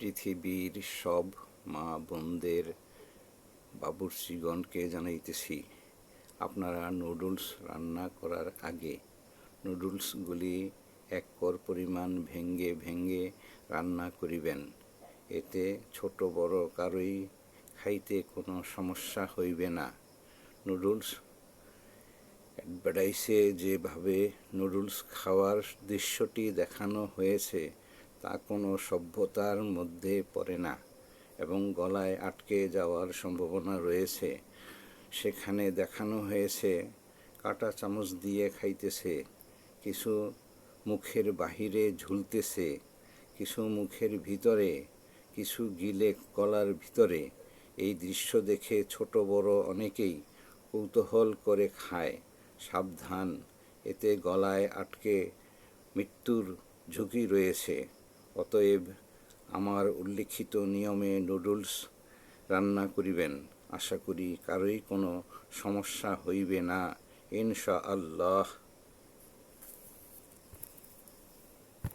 পৃথিবীর সব মা বোনদের বাবুর্চিগণকে জানাইতেছি, আপনারা নুডলস রান্না করার আগে নুডলসগুলি এক কর পরিমাণ ভেঙ্গে ভেঙ্গে রান্না করিবেন। এতে ছোট বড় কারোই খাইতে কোনো সমস্যা হইবে না। নুডলস অ্যাডভার্টাইজে যেভাবে নুডলস খাওয়ার দৃশ্যটি দেখানো হয়েছে তা কোনো সভ্যতার মধ্যে পড়ে না এবং গলায় আটকে যাওয়ার সম্ভাবনা রয়েছে। সেখানে দেখানো হয়েছে কাঁটা চামচ দিয়ে খাইতেছে, কিছু মুখের বাহিরে ঝুলতেছে, কিছু মুখের ভিতরে, কিছু গিলে গলার ভিতরে। এই দৃশ্য দেখে ছোট বড় অনেকেই কৌতূহল করে খায়। সাবধান, এতে গলায় আটকে মৃত্যুর ঝুঁকি রয়েছে। অতএব আমার উল্লিখিত নিয়মে নুডলস রান্না করিবেন। আশা করি কারোই কোনো সমস্যা হইবে না, ইনশাআল্লাহ।